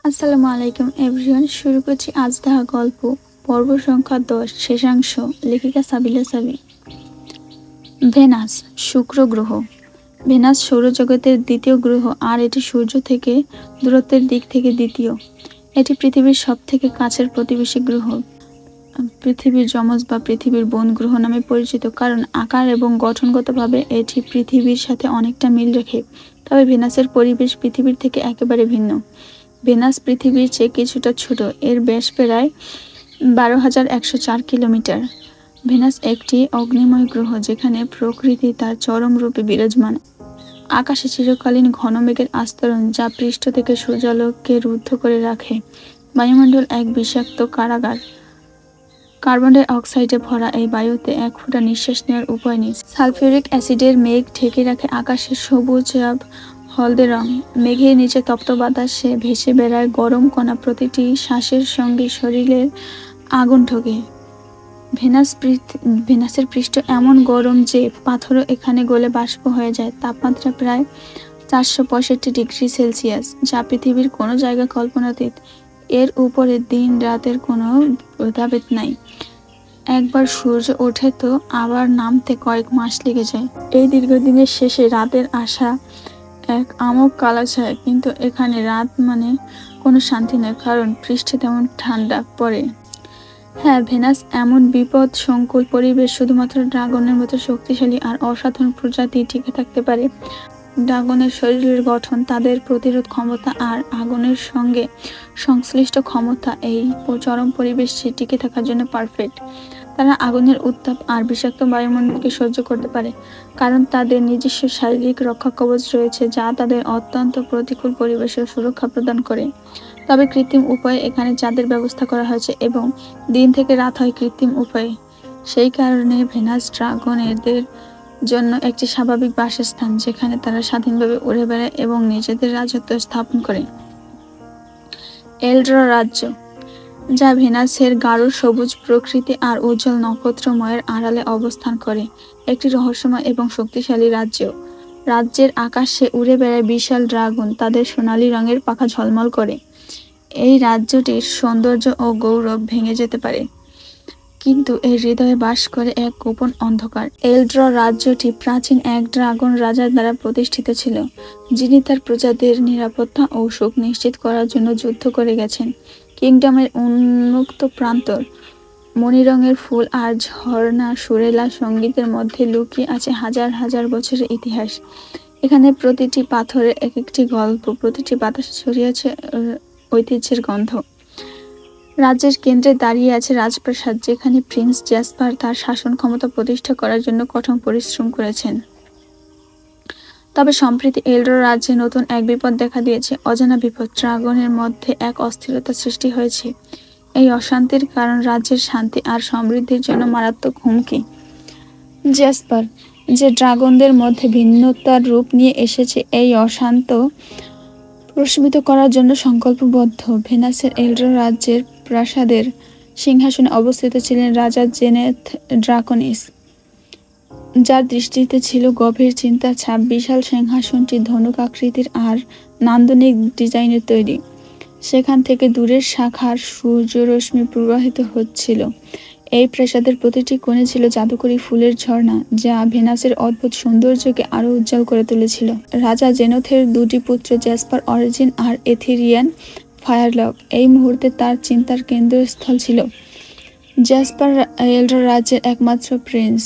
আসসালামু আলাইকুম এভরিওয়ান। শুরু করছি আজ দেখা গল্প, পর্ব সংখ্যা 10, শেষাংশ। লেখিকা সাবিলা সাবি। ভেনাস, শুক্র গ্রহ। ভেনাস সৌরজগতের দ্বিতীয় গ্রহ আর এটি সূর্য থেকে দূরত্বের দিক থেকে দ্বিতীয়। এটি পৃথিবীর সব থেকে কাছের প্রতিবেশী গ্রহ। পৃথিবীর যমজ বা পৃথিবীর বোন গ্রহ নামে পরিচিত, কারণ আকার এবং গঠনগতভাবে এটি পৃথিবীর সাথে অনেকটা মিল রেখে। তবে ভেনাসের পরিবেশ পৃথিবীর থেকে একেবারে ভিন্ন। ভেনাস পৃথিবীর চেয়ে কিছুটা ছোট, এর ব্যাস প্রায় 12,104 কিলোমিটার। ভেনাস একটি অগ্নিময় গ্রহ যেখানে প্রকৃতি তার চরম রূপে বিরাজমান। আকাশে চিরকালীন ঘন মেঘের আস্তরণ, যা পৃষ্ঠ থেকে সূর্যালোককে রুদ্ধ করে রাখে। বায়ুমণ্ডল এক বিষাক্ত কারাগার। কার্বন ডাই অক্সাইডে ভরা এই বায়ুতে এক ফোঁটা নিঃশ্বাস নেওয়ার উপায় নেই। সালফিউরিক অ্যাসিডের মেঘ ঢেকে রাখে আকাশের সবুজ হলদে রং। মেঘের নিচে তপ্ত বাতাসে ভেসে বেড়ায় গরম কণা, প্রতিটি শ্বাসের সঙ্গে শরীরের আগুন ঢোকে। ভেনাসের পৃষ্ঠ এমন গরম যে পাথরও এখানে গলে বাষ্প হয়ে যায়। তাপমাত্রা প্রায় 465 ডিগ্রি সেলসিয়াস, যা পৃথিবীর কোনো জায়গা কল্পনাতীত। এর উপরে দিন রাতের কোনো ভেদাভেদ নাই। একবার সূর্য ওঠে তো আবার নামতে কয়েক মাস লেগে যায়। এই দীর্ঘদিনের শেষে রাতের আসা এক আমোঘ কালাছায়া। কিন্তু এখানে রাত মানে কোনো শান্তি নয়, কারণ পৃষ্ঠে তেমন ঠান্ডা পড়ে। হ্যাঁ, ভেনাস এমন বিপদ সংকুল পরিবেশ শুধুমাত্র ড্রাগনের মতো শক্তিশালী আর অসাধারণ প্রজাতি টিকে থাকতে পারে। ড্রাগনের শরীরের গঠন, তাদের প্রতিরোধ ক্ষমতা আর আগুনের সঙ্গে সংশ্লিষ্ট ক্ষমতা এই চরম পরিবেশে টিকে থাকার জন্য পারফেক্ট। তারা আগুনের উত্তাপ আর বিষাক্ত বায়ুমণ্ডলকে সহ্য করতে পারে, কারণ তাদের নিজস্ব শারীরিক রক্ষা কবচ রয়েছে, যা তাদের অত্যন্ত প্রতিকূল পরিবেশের সুরক্ষা প্রদান করে। তবে কৃত্রিম উপায়ে এখানে চাঁদের ব্যবস্থা করা হয়েছে এবং দিন থেকে রাত হয় কৃত্রিম উপায়ে। সেই কারণে ভেনাস ড্রাগনেদের জন্য একটি স্বাভাবিক বাসস্থান, যেখানে তারা স্বাধীনভাবে উড়ে বেড়ায় এবং নিজেদের রাজত্ব স্থাপন করে। এলড্রা রাজ্য, যা ভেনাসের গাঢ় সবুজ প্রকৃতি আর উজ্জ্বল নক্ষত্রময়ের আড়ালে অবস্থান করে, একটি রহস্যময় এবং শক্তিশালী রাজ্য। রাজ্যের আকাশে উড়ে বেড়ায় বিশাল ড্রাগন, তাদের সোনালী রঙের পাখা ঝলমল করে। এই রাজ্যটির সৌন্দর্য ও গৌরব ভেঙে যেতে পারে, কিন্তু এর হৃদয়ে বাস করে এক গোপন অন্ধকার। এলড্রা রাজ্যটি প্রাচীন এক ড্রাগন রাজার দ্বারা প্রতিষ্ঠিত ছিল, যিনি তার প্রজাদের নিরাপত্তা ও সুখ নিশ্চিত করার জন্য যুদ্ধ করে গেছেন। কিংডমের উন্মুক্ত প্রান্তর, মণিরঙের ফুল আর ঝর্ণা সুরেলা সঙ্গীতের মধ্যে লুকিয়ে আছে হাজার হাজার বছরের ইতিহাস। এখানে প্রতিটি পাথরে এক একটি গল্প, প্রতিটি বাতাসে ছড়িয়েছে ঐতিহ্যের গন্ধ। রাজ্যের কেন্দ্রে দাঁড়িয়ে আছে রাজপ্রাসাদ, যেখানে প্রিন্স জ্যাসপার তার শাসন ক্ষমতা প্রতিষ্ঠা করার জন্য কঠোর পরিশ্রম করেছেন। তবে সম্প্রতি এলড্রা রাজ্যে নতুন এক বিপদ দেখা দিয়েছে, অজানা বিপদ। ড্রাগনের মধ্যে এক অস্থিরতা সৃষ্টি হয়েছে। এই অশান্তির কারণ রাজ্যের শান্তি আর সমৃদ্ধির জন্য মারাত্মক হুমকি। জ্যাসপার, যে ড্রাগনদের মধ্যে ভিন্নতার রূপ নিয়ে এসেছে, এই অশান্ত প্রশমিত করার জন্য সংকল্পবদ্ধ। ভেনাসের এলড্রা রাজ্যের প্রাসাদের সিংহাসনে অবস্থিত ছিলেন রাজা জেনেথ ড্রাকনিস, যার দৃষ্টিতে ছিল গভীর চিন্তার ছাপ। বিশাল সিংহাসনটি ধনুক আকৃতির আর নান্দনিক ডিজাইনের তৈরি। সেখান থেকে দূরের শাখার সূর্যরশ্মি প্রবাহিত হচ্ছিল। এই প্রাসাদের প্রতিটি কোণে ছিল জাদুকরী ফুলের ঝর্ণা, যা ভেনাসের অদ্ভুত সৌন্দর্যকে আরো উজ্জ্বল করে তুলেছিল। রাজা জেনোথের দুটি পুত্র, জ্যাসপার অরিজিন আর এথিরিয়ান ফায়ারলক, এই মুহূর্তে তার চিন্তার কেন্দ্রস্থল ছিল। জ্যাসপার এলড্রা রাজ্যের একমাত্র প্রিন্স,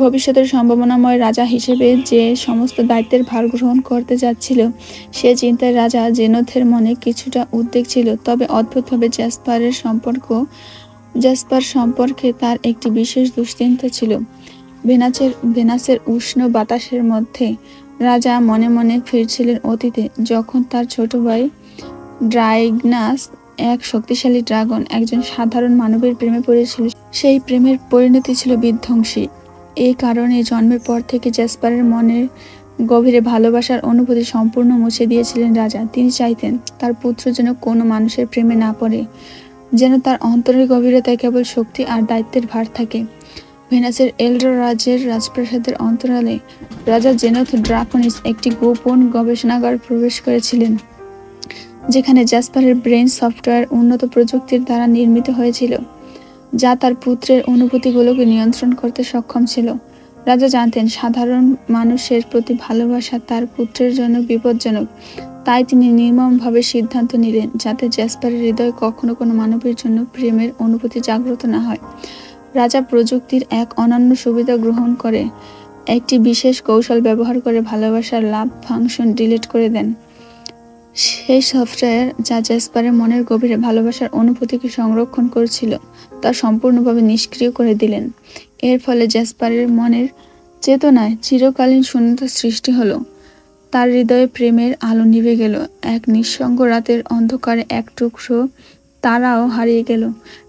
ভবিষ্যতের সম্ভাবনাময় রাজা হিসেবে যে সমস্ত দায়িত্বের ভার গ্রহণ করতে যাচ্ছিল, সে চিন্তায় রাজা জেনোথের মনে কিছুটা উদ্বেগ ছিল। তবে অদ্ভুতভাবে জ্যাসপার সম্পর্কে তার একটি বিশেষ দুশ্চিন্তা ছিল। ভেনাসের উষ্ণ বাতাসের মধ্যে রাজা মনে মনে ফিরছিলেন অতীতে, যখন তার ছোট ভাই ড্রাইগনাস, এক শক্তিশালী ড্রাগন, একজন সাধারণ মানবের প্রেমে পড়েছিল। সেই প্রেমের পরিণতি ছিল বিধ্বংসী। এই কারণে জন্মের পর থেকে জ্যাসপারের মনের গভীরে ভালোবাসার অনুভূতি সম্পূর্ণ মুছে দিয়েছিলেন রাজা। তিনি চাইতেন তার পুত্র যেন কোনো মানুষের প্রেমে না পড়ে, যেন তার অন্তরের গভীরতায় কেবল শক্তি আর দায়িত্বের ভার থাকে। ভেনাসের এলড্রা রাজ্যের রাজপ্রাসাদের অন্তরালে রাজা জেনোথ ড্রাকনিস একটি গোপন গবেষণাগার প্রবেশ করেছিলেন। যেখানে জ্যাসপারের ব্রেন সফটওয়্যার উন্নত প্রযুক্তির দ্বারা নির্মিত হয়েছিল, যা তার পুত্রের অনুভূতিগুলোকে নিয়ন্ত্রণ করতে সক্ষম ছিল। রাজা জানতেন সাধারণ মানুষের প্রতি ভালোবাসা তার পুত্রের জন্য বিপজ্জনক, তাই তিনি নির্মমভাবে সিদ্ধান্ত নিলেন যাতে জ্যাসপারের হৃদয়ে কখনো কোনো মানবের জন্য প্রেমের অনুভূতি জাগ্রত না হয়। রাজা প্রযুক্তির এক অনন্য সুবিধা গ্রহণ করে একটি বিশেষ কৌশল ব্যবহার করে ভালোবাসার লাভ ফাংশন ডিলিট করে দেন। সেই সফটওয়্যার যা জ্যাসপারের মনের গভীরে ভালোবাসার অনুভূতিকে সংরক্ষণ করছিল তা সম্পূর্ণভাবে নিষ্ক্রিয় করে দিলেন। এর ফলে জ্যাসপারের মনের চেতনায় চিরকালীন শূন্যতা সৃষ্টি হলো। তার হৃদয়ে প্রেমের আলো নিভে গেল। এক নিঃসঙ্গ রাতের অন্ধকারে এক টুকরো তারাও হারিয়ে গেল।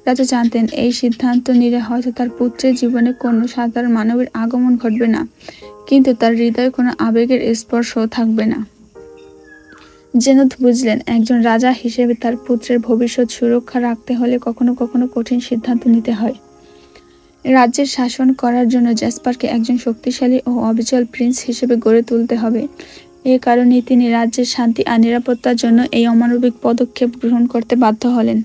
রাজা জানতেন এই সিদ্ধান্ত নিলে হয়তো তার পুত্রের জীবনে কোনো সাধারণ মানবের আগমন ঘটবে না, কিন্তু তার হৃদয়ে কোনো আবেগের স্পর্শও থাকবে না। জেনথ বুঝলেন একজন রাজা হিসেবে তার পুত্রের ভবিষ্যৎ সুরক্ষা রাখতে হলে কখনো কখনো কঠিন সিদ্ধান্ত নিতে হয়। রাজ্যের শাসন করার জন্য জ্যাসপারকে একজন শক্তিশালী ও অবিচল প্রিন্স হিসেবে গড়ে তুলতে হবে। এ কারণেই তিনি রাজ্যের শান্তি আর নিরাপত্তার জন্য এই অমানবিক পদক্ষেপ গ্রহণ করতে বাধ্য হলেন।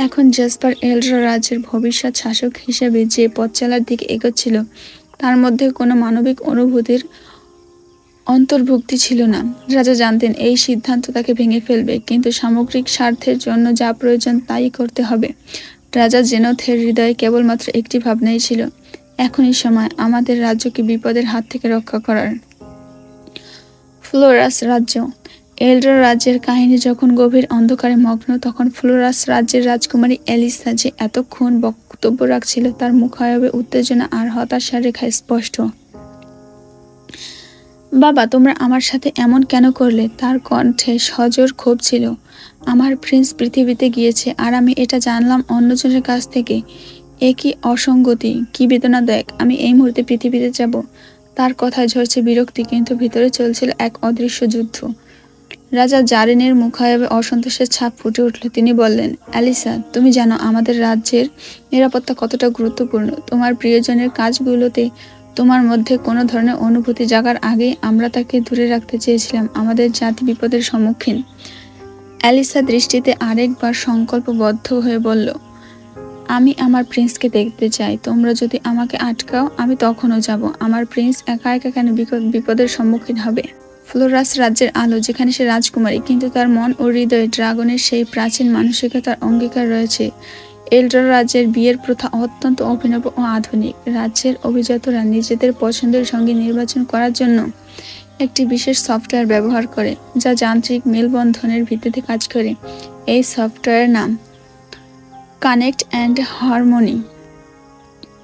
এখন জ্যাসপার এলডর রাজ্যের ভবিষ্যৎ শাসক হিসেবে যে পথ চলার দিকে এগোচ্ছিল তার মধ্যে কোনো মানবিক অনুভূতির অন্তর্ভুক্তি ছিল না। রাজা জানতেন এই সিদ্ধান্ত তাকে ভেঙে ফেলবে, কিন্তু সামগ্রিক স্বার্থের জন্য যা প্রয়োজন তাই করতে হবে। রাজা জেনথের হৃদয়ে কেবলমাত্র একটি ভাবনাই ছিল, এখনই সময় আমাদের রাজ্যকে বিপদের হাত থেকে রক্ষা করার। ফ্লোরাস রাজ্য। এলডর রাজ্যের কাহিনী যখন গভীর অন্ধকারে মগ্ন, তখন ফ্লোরাস রাজ্যের রাজকুমারী এলিসা যে এতক্ষণ বক্তব্য রাখছিল তার মুখায়বে উত্তেজনা আর হতাশার রেখা স্পষ্ট। বাবা, তোমরা আমার সাথে এমন কেন করলে? তার কণ্ঠে সজোর ক্ষোভ ছিল। আমার প্রিন্স পৃথিবীতে গিয়েছে আর আমি এটা জানলাম অন্যজনের কাছ থেকে। এ কি অসঙ্গতি, কি বেদনাদায়ক! আমি এই মুহূর্তে পৃথিবীতে যাব। তার কথায় ঝরছে বিরক্তি, কিন্তু ভিতরে চলছিল এক অদৃশ্য যুদ্ধ। রাজা জারেনের মুখায়বে অসন্তোষের ছাপ ফুটে উঠল। তিনি বললেন, অ্যালিসা, তুমি জানো আমাদের রাজ্যের নিরাপত্তা কতটা গুরুত্বপূর্ণ। তোমার প্রিয়জনের কাজগুলোতে তোমার মধ্যে কোনো ধরনের অনুভূতি জাগার আগেই আমরা তাকে দূরে রাখতে চেয়েছিলাম। আমাদের জাতি বিপদের সম্মুখীন। অ্যালিসা দৃষ্টিতে আরেকবার সংকল্পবদ্ধ হয়ে বলল, আমি আমার প্রিন্সকে দেখতে চাই। তোমরা যদি আমাকে আটকাও আমি তখনও যাব। আমার প্রিন্স একা একা কেন বিপদের সম্মুখীন হবে? ফ্লোরাস রাজ্যের আলো, যেখানে সে রাজকুমারী, কিন্তু তার মন ও হৃদয়ে ড্রাগনের সেই প্রাচীন মানসিকতার অঙ্গীকার রয়েছে। এলডর রাজ্যের বিয়ের প্রথা অত্যন্ত অভিনব ও আধুনিক। রাজ্যের অভিজাতরা নিজেদের পছন্দের সঙ্গে নির্বাচন করার জন্য একটি বিশেষ সফটওয়্যার ব্যবহার করে, যা যান্ত্রিক মেলবন্ধনের ভিত্তিতে কাজ করে। এই সফটওয়্যারের নাম কানেক্ট অ্যান্ড হারমোনি।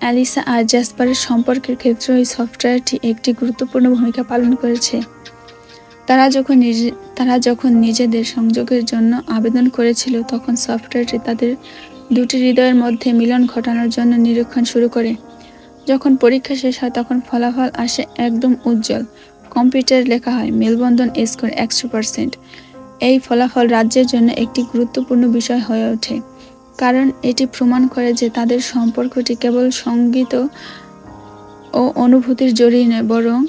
অ্যালিসা আর জ্যাসপারের সম্পর্কের ক্ষেত্রে এই সফটওয়্যারটি একটি গুরুত্বপূর্ণ ভূমিকা পালন করেছে। তারা যখন নিজেদের সংযোগের জন্য আবেদন করেছিল, তখন সফটওয়্যারটি তাদের দুটি হৃদয়ের মধ্যে মিলন ঘটানোর জন্য নিরীক্ষণ শুরু করে। যখন পরীক্ষা শেষ হয় তখন ফলাফল আসে একদম উজ্জ্বল। কম্পিউটারে লেখা হয় মেলবন্ধন স্কোর 100%। এই ফলাফল রাজ্যের জন্য একটি গুরুত্বপূর্ণ বিষয় হয়ে ওঠে, কারণ এটি প্রমাণ করে যে তাদের সম্পর্কটি কেবল সঙ্গীত ও অনুভূতির জড়িয়ে নয়, বরং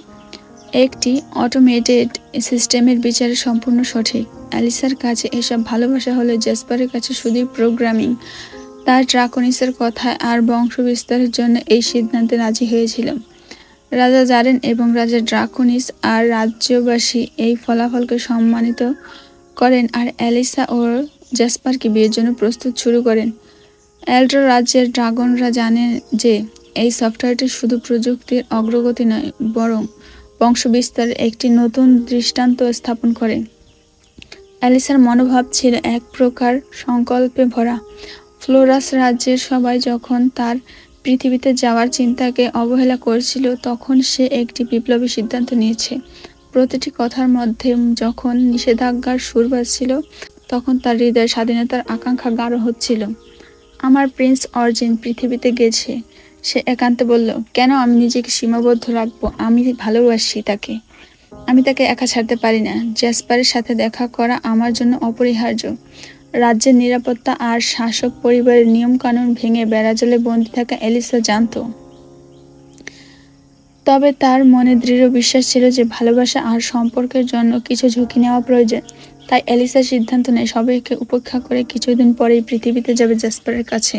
একটি অটোমেটেড সিস্টেমের বিচারে সম্পূর্ণ সঠিক। অ্যালিসার কাছে এসব ভালোবাসা হলে জ্যাসপারের কাছে শুধুই প্রোগ্রামিং। তার ড্রাকনিসের কথায় আর বংশ বিস্তারের জন্য এই সিদ্ধান্তে রাজি হয়েছিল। রাজা জারেন এবং রাজা ড্রাকনিস আর রাজ্যবাসী এই ফলাফলকে সম্মানিত করেন আর অ্যালিসা ও জ্যাসপারকে বিয়ের জন্য প্রস্তুত শুরু করেন। এলডর রাজ্যের ড্রাগনরা জানেন যে এই সফটওয়্যারটি শুধু প্রযুক্তির অগ্রগতি নয়, বরং বংশবিস্তারের একটি নতুন দৃষ্টান্ত স্থাপন করে। অ্যালিসার মনোভাব ছিল এক প্রকার সংকল্পে ভরা। ফ্লোরাস রাজ্যের সবাই যখন তার পৃথিবীতে যাওয়ার চিন্তাকে অবহেলা করছিল, তখন সে একটি বিপ্লবী সিদ্ধান্ত নিয়েছে। প্রতিটি কথার মধ্যে যখন নিষেধাজ্ঞার সুর বাজছিল, তখন তার হৃদয়ে স্বাধীনতার আকাঙ্ক্ষা গাঢ় হচ্ছিল। আমার প্রিন্স অর্জিন পৃথিবীতে গেছে, সে একান্তে বলল। কেন আমি নিজেকে সীমাবদ্ধ রাখবো? আমি ভালোবাসি তাকে, আমি তাকে একা ছাড়তে পারি না। জ্যাসপারের সাথে দেখা করা আমার জন্য অপরিহার্য। রাজ্যের নিরাপত্তা আর শাসক পরিবারের নিয়মকানুন ভেঙে বেড়াজালে বন্দী থাকা এলিসা জানত। তবে তার মনে দৃঢ় বিশ্বাস ছিল যে ভালোবাসা আর সম্পর্কের জন্য কিছু ঝুঁকি নেওয়া প্রয়োজন। তাই অ্যালিসা সিদ্ধান্ত নেয় সবাইকে উপেক্ষা করে কিছুদিন পরেই পৃথিবীতে যাবে জ্যাসপারের কাছে।